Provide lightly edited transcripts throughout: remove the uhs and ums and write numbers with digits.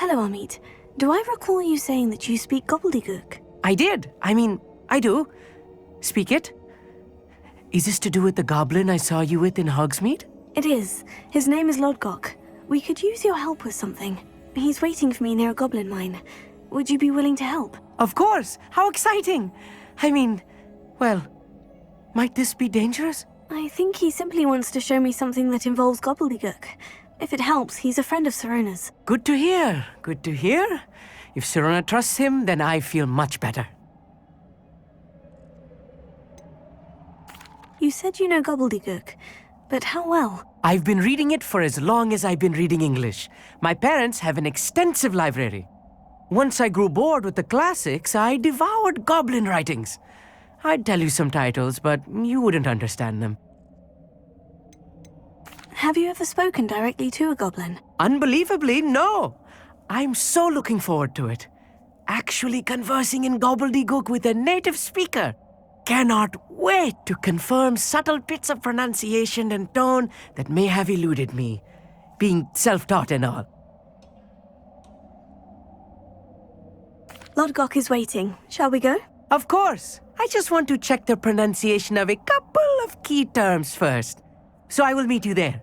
Hello, Amit. Do I recall you saying that you speak Gobbledegook? I did. I do. Speak it. Is this to do with the goblin I saw you with in Hogsmeade? It is. His name is Lodgok. We could use your help with something. He's waiting for me near a goblin mine. Would you be willing to help? Of course! How exciting! Well, might this be dangerous? I think he simply wants to show me something that involves Gobbledegook. If it helps, he's a friend of Sirona's. Good to hear. Good to hear. If Sirona trusts him, then I feel much better. You said you know Gobbledegook, but how well? I've been reading it for as long as I've been reading English. My parents have an extensive library. Once I grew bored with the classics, I devoured goblin writings. I'd tell you some titles, but you wouldn't understand them. Have you ever spoken directly to a goblin? Unbelievably, no. I'm so looking forward to it. Actually conversing in Gobbledegook with a native speaker. Cannot wait to confirm subtle bits of pronunciation and tone that may have eluded me, being self-taught and all. Lodgok is waiting. Shall we go? Of course. I just want to check the pronunciation of a couple of key terms first. So I will meet you there.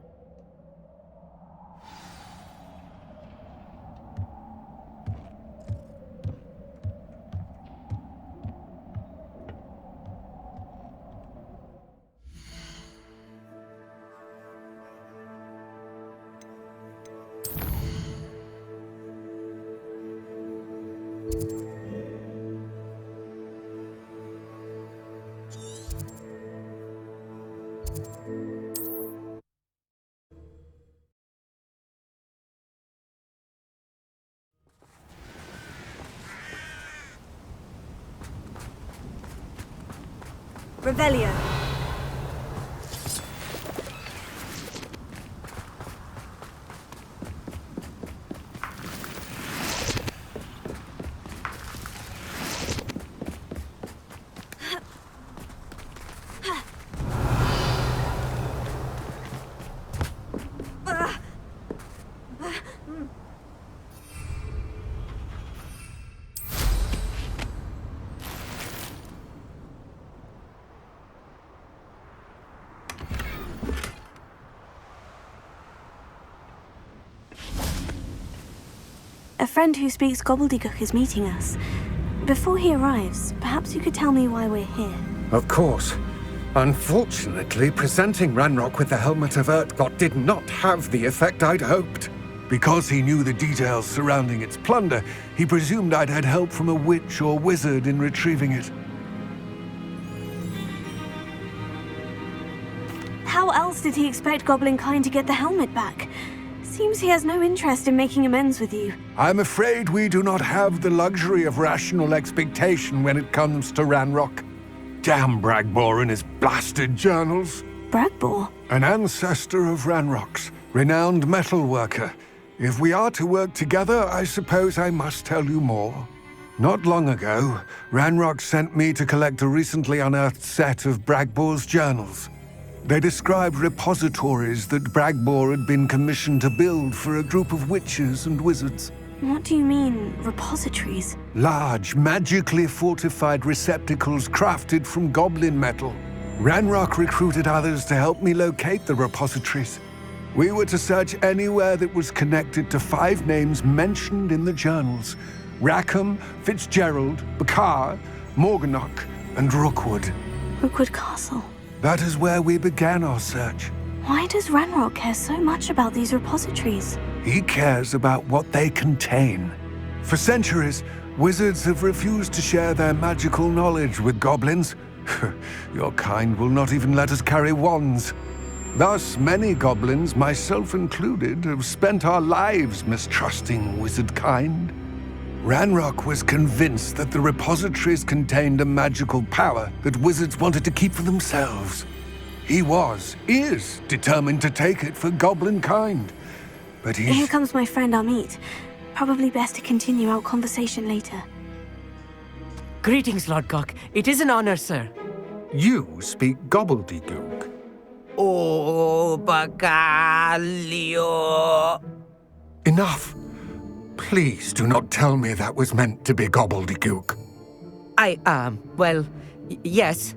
Revelio. A friend who speaks Gobbledegook is meeting us. Before he arrives, perhaps you could tell me why we're here. Of course. Unfortunately, presenting Ranrock with the Helmet of Urtkot did not have the effect I'd hoped. Because he knew the details surrounding its plunder, he presumed I'd had help from a witch or wizard in retrieving it. How else did he expect Goblinkind to get the helmet back? Seems he has no interest in making amends with you. I'm afraid we do not have the luxury of rational expectation when it comes to Ranrock. Damn Bragbor and his blasted journals. Bragbor? An ancestor of Ranrock's, renowned metalworker. If we are to work together, I suppose I must tell you more. Not long ago, Ranrock sent me to collect a recently unearthed set of Bragbor's journals. They described repositories that Bragbor had been commissioned to build for a group of witches and wizards. What do you mean, repositories? Large, magically fortified receptacles crafted from goblin metal. Ranrock recruited others to help me locate the repositories. We were to search anywhere that was connected to 5 names mentioned in the journals: Rackham, Fitzgerald, Bakar, Morganach, and Rookwood. Rookwood Castle. That is where we began our search. Why does Ranrock care so much about these repositories? He cares about what they contain. For centuries, wizards have refused to share their magical knowledge with goblins. Your kind will not even let us carry wands. Thus, many goblins, myself included, have spent our lives mistrusting wizard kind. Ranrock was convinced that the repositories contained a magical power that wizards wanted to keep for themselves. He is determined to take it for goblin kind. But Here comes my friend Amit. Probably best to continue our conversation later. Greetings, Lodgok. It is an honor, sir. You speak Gobbledegook. Oh, Bacalio. Enough. Please do not tell me that was meant to be gobbledygook. Yes.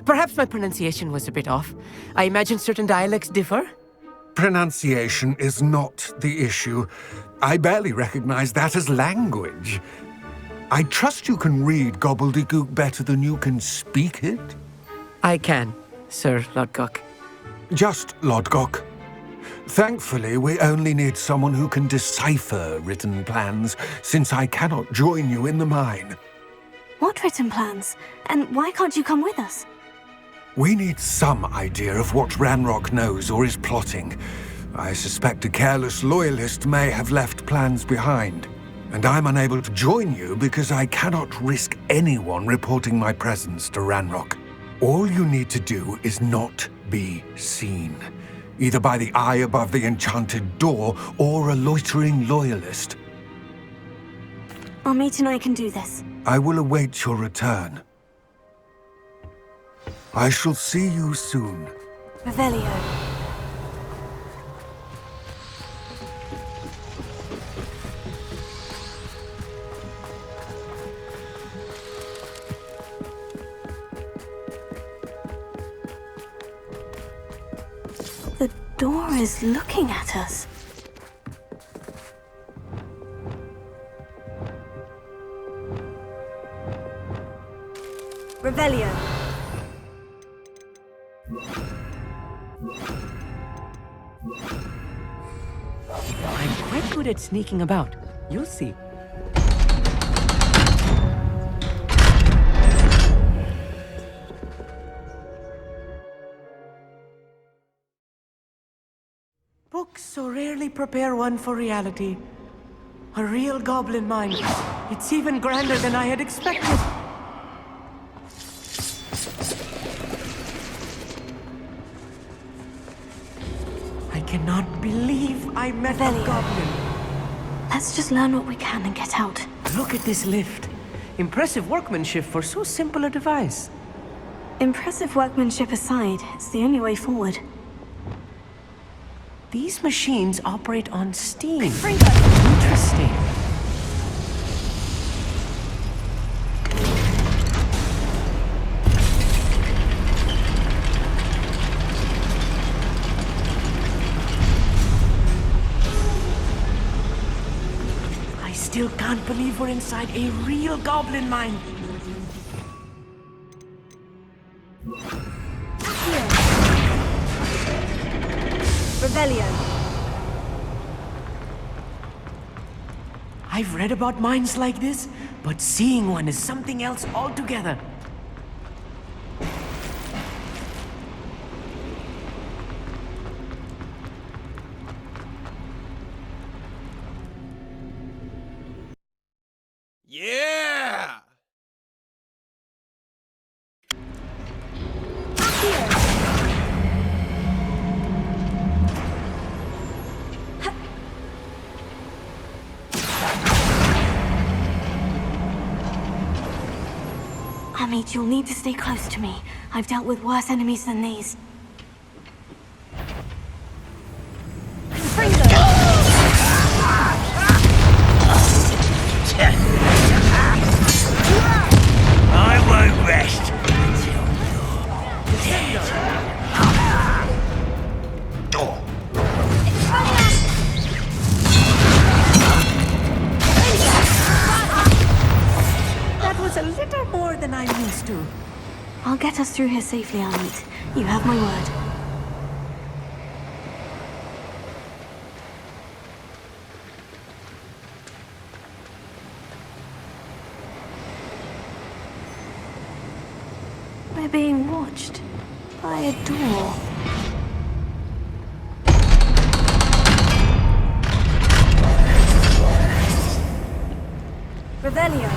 Perhaps my pronunciation was a bit off. I imagine certain dialects differ. Pronunciation is not the issue. I barely recognize that as language. I trust you can read gobbledygook better than you can speak it? I can, Sir Lodgok. Just Lodgok. Thankfully, we only need someone who can decipher written plans, since I cannot join you in the mine. What written plans? And why can't you come with us? We need some idea of what Ranrock knows or is plotting. I suspect a careless loyalist may have left plans behind. And I'm unable to join you because I cannot risk anyone reporting my presence to Ranrock. All you need to do is not be seen, either by the eye above the enchanted door or a loitering loyalist. Our mate and I can do this. I will await your return. I shall see you soon. Revelio. The door is looking at us. Revelio. I'm quite good at sneaking about. You'll see. Books so rarely prepare one for reality. A real goblin mine. It's even grander than I had expected. I cannot believe I met a goblin. Let's just learn what we can and get out. Look at this lift. Impressive workmanship for so simple a device. Impressive workmanship aside, it's the only way forward. These machines operate on steam. Fringo! Interesting. I still can't believe we're inside a real goblin mine. Revelio. I've read about mines like this, but seeing one is something else altogether. Yeah! Amit, you'll need to stay close to me. I've dealt with worse enemies than these. I won't rest until you're dead. That was a little more than I'm used to. I'll get us through here safely, Amit. You have my word. We're being watched by a door. Revelio.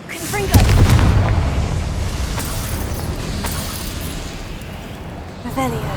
Confringo. Revelio.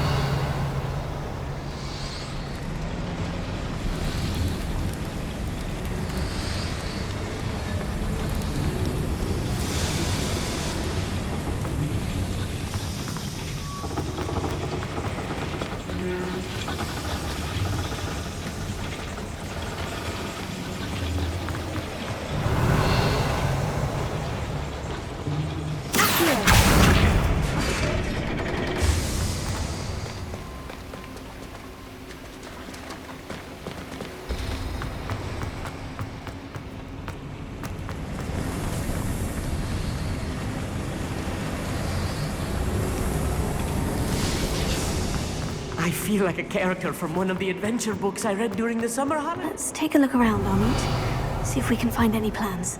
I feel like a character from one of the adventure books I read during the summer holidays. Let's take a look around, Amit. See if we can find any plans.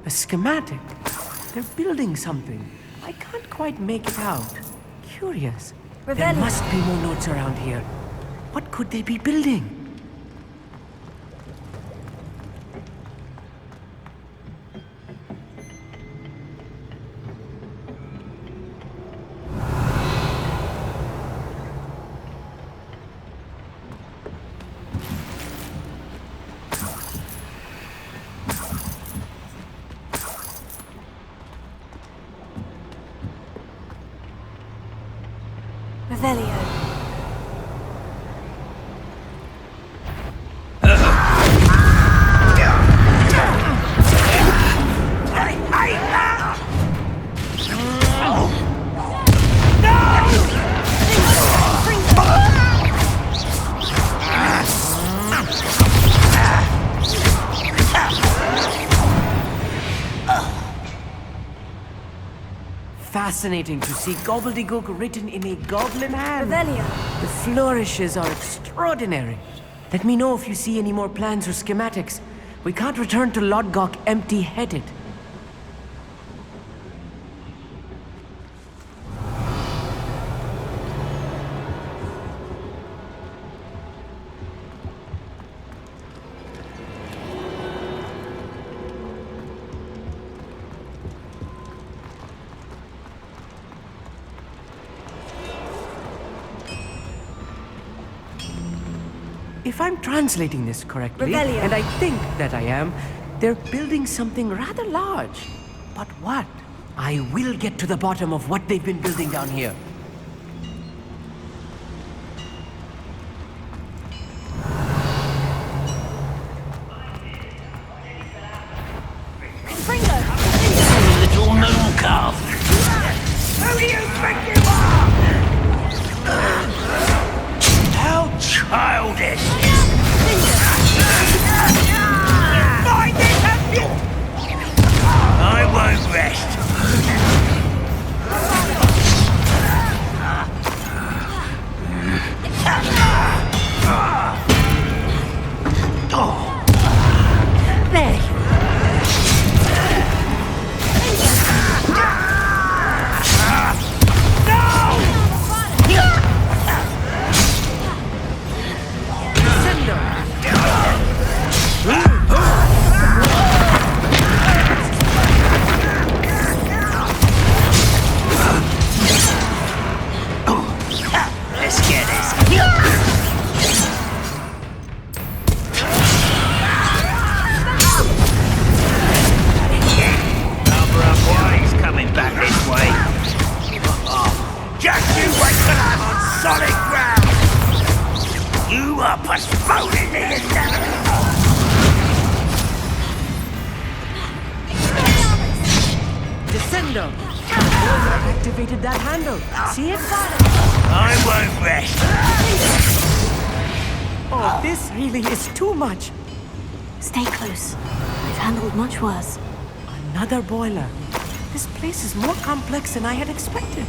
A schematic. They're building something. I can't quite make it out. Curious. There Revelio. must be more notes around here. What could they be building? Revelio. Fascinating to see Gobbledegook written in a goblin hand. Revelio. The flourishes are extraordinary. Let me know if you see any more plans or schematics. We can't return to Lodgok empty-headed. If I'm translating this correctly, Revelio. and I think that I am, they're building something rather large. But what? I will get to the bottom of what they've been building down here. Little moon calf. Who do you think you are? How childish! Find it and you! I won't rest. There! Let's get this. Number of boys coming back this way. Just you wait till I'm on solid ground. You are postponing the inevitable. Descendo! Whoever activated that handle. See it? I won't rest. Oh, this really is too much. Stay close. I've handled much worse. Another boiler. This place is more complex than I had expected.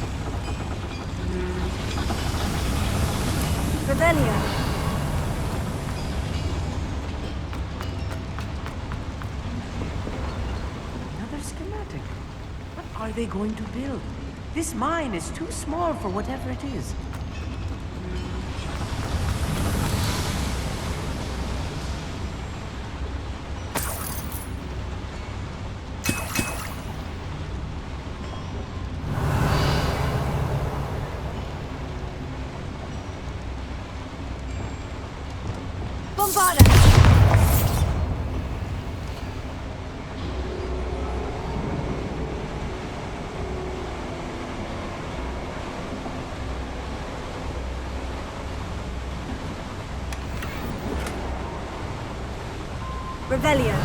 Revelio. Another schematic. What are they going to build? This mine is too small for whatever it is. Bombarda. Revelio.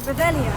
Revelio.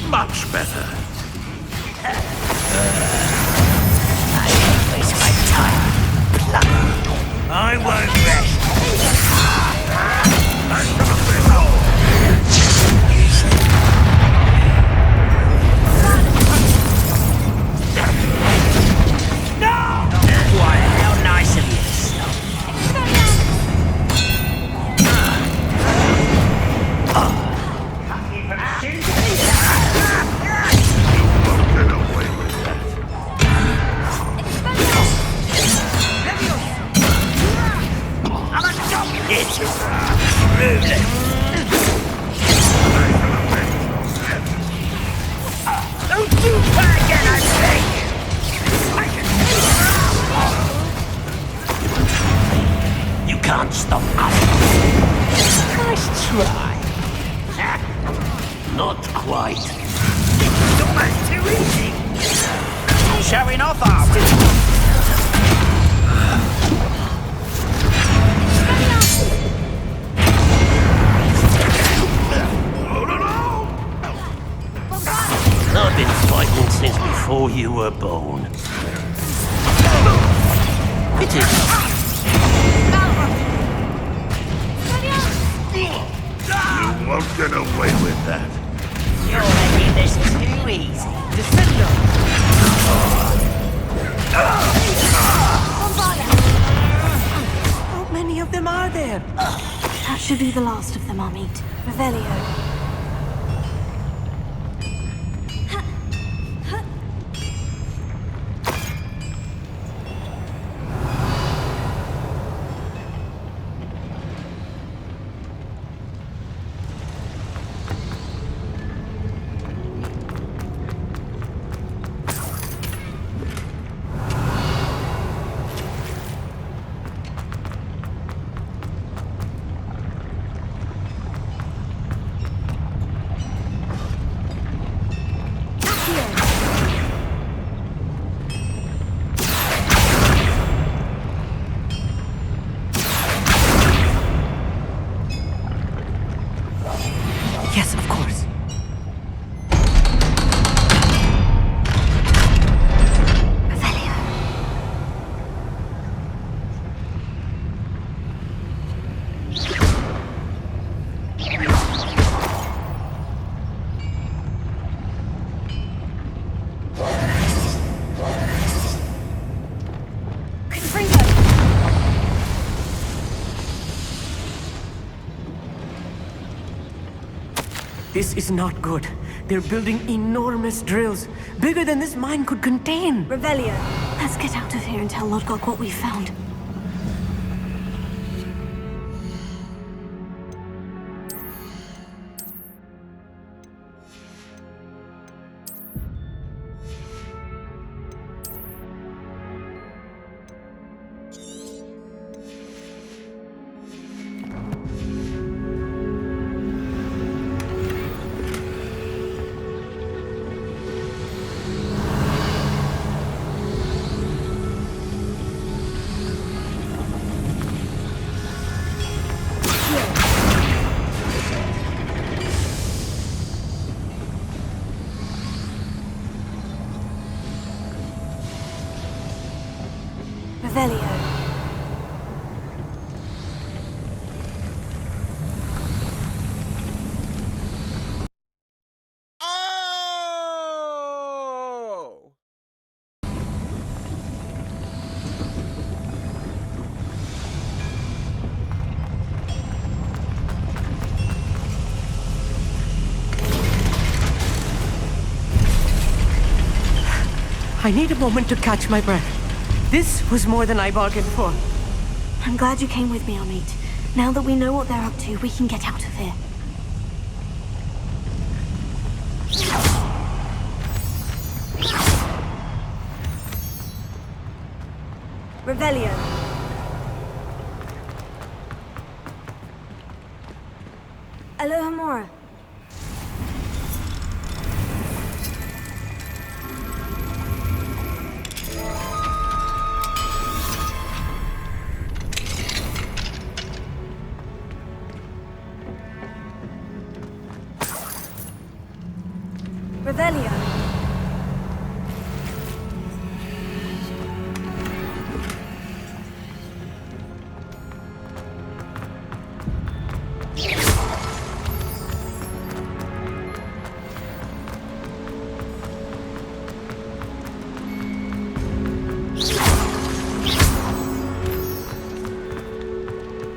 Much better. I won't rest. No! Why, how nice of you to stop. Get away with that. I'm a dog! It's rude. Don't do that again, I say! You can't stop us. Nice try. Not quite. It's almost too easy. Showing off, are we? I've been fighting since before you were born. It is. You won't get away with that. You're making this too easy. Defender! How many of them are there? That should be the last of them, I'll meet. Revelio. Yes, of course. This is not good. They're building enormous drills, bigger than this mine could contain. Revelio. Let's get out of here and tell Lodgok what we found. Revelio. Oh! I need a moment to catch my breath. This was more than I bargained for. I'm glad you came with me, Amit. Now that we know what they're up to, we can get out of here. Revelio. Alohomora. Revelio.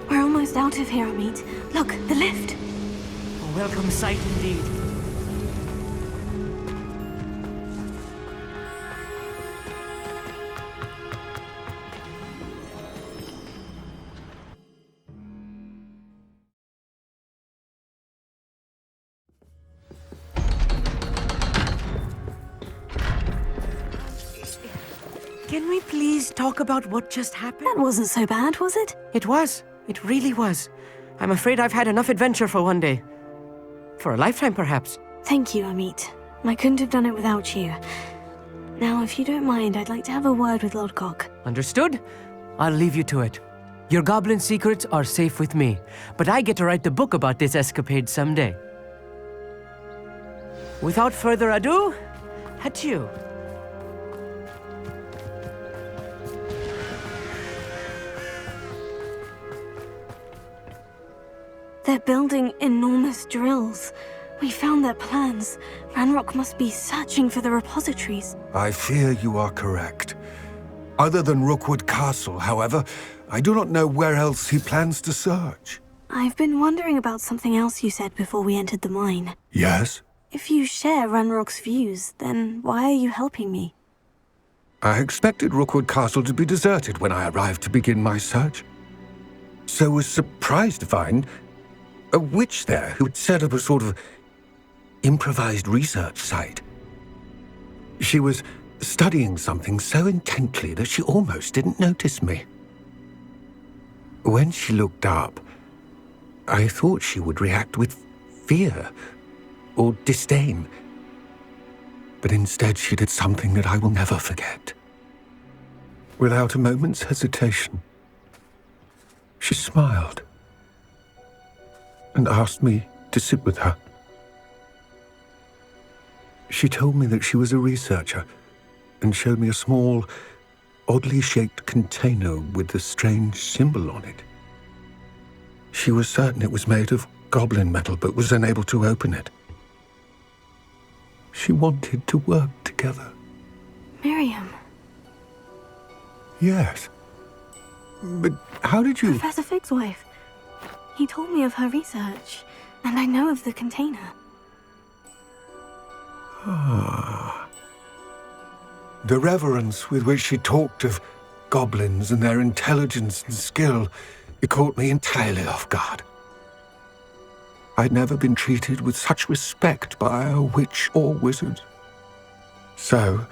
We're almost out of here, Amit. Look, the lift. A welcome sight indeed. Can we please talk about what just happened? That wasn't so bad, was it? It was. It really was. I'm afraid I've had enough adventure for one day. For a lifetime, perhaps. Thank you, Amit. I couldn't have done it without you. Now, if you don't mind, I'd like to have a word with Lodgok. Understood? I'll leave you to it. Your goblin secrets are safe with me, but I get to write the book about this escapade someday. Without further ado, adieu. They're building enormous drills. We found their plans. Ranrock must be searching for the repositories. I fear you are correct. Other than Rookwood Castle, however, I do not know where else he plans to search. I've been wondering about something else you said before we entered the mine. Yes? If you share Ranrock's views, then why are you helping me? I expected Rookwood Castle to be deserted when I arrived to begin my search. So was surprised to find a witch there who'd set up a sort of improvised research site. She was studying something so intently that she almost didn't notice me. When she looked up, I thought she would react with fear or disdain. But instead she did something that I will never forget. Without a moment's hesitation, she smiled and asked me to sit with her. She told me that she was a researcher and showed me a small, oddly shaped container with a strange symbol on it. She was certain it was made of goblin metal, but was unable to open it. She wanted to work together. Miriam. Yes. But how did you... Professor Fig's wife. He told me of her research, and I know of the container. The reverence with which she talked of goblins and their intelligence and skill, it caught me entirely off guard. I'd never been treated with such respect by a witch or wizard. So,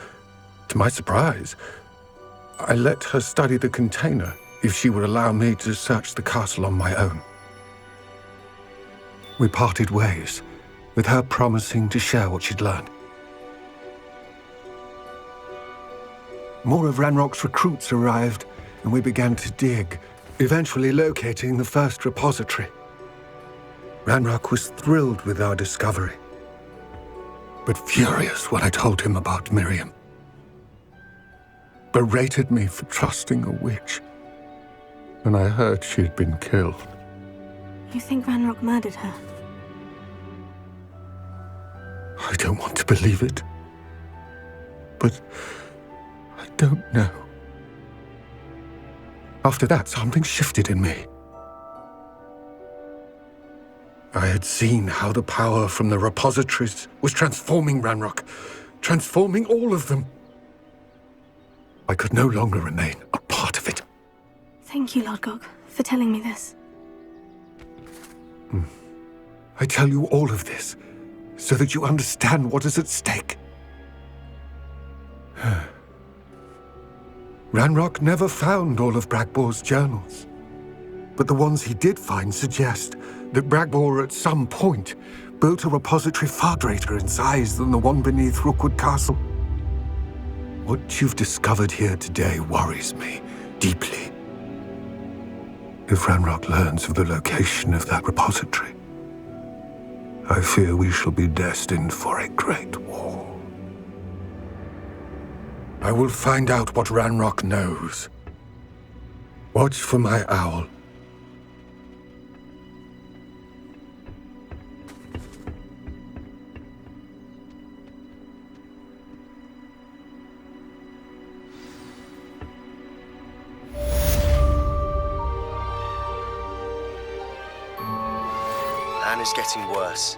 to my surprise, I let her study the container if she would allow me to search the castle on my own. We parted ways, with her promising to share what she'd learned. More of Ranrock's recruits arrived, and we began to dig, eventually locating the first repository. Ranrock was thrilled with our discovery, but furious when I told him about Miriam. berated me for trusting a witch. And I heard she had been killed. You think Ranrock murdered her? I don't want to believe it. But I don't know. After that, something shifted in me. I had seen how the power from the repositories was transforming Ranrock, transforming all of them. I could no longer remain a part of it. Thank you, Lodgok, for telling me this. I tell you all of this so that you understand what is at stake. Ranrock never found all of Bragbor's journals, but the ones he did find suggest that Bragbor at some point built a repository far greater in size than the one beneath Rookwood Castle. What you've discovered here today worries me deeply. If Ranrock learns of the location of that repository, I fear we shall be destined for a great war. I will find out what Ranrock knows. Watch for my owl. Anne is getting worse.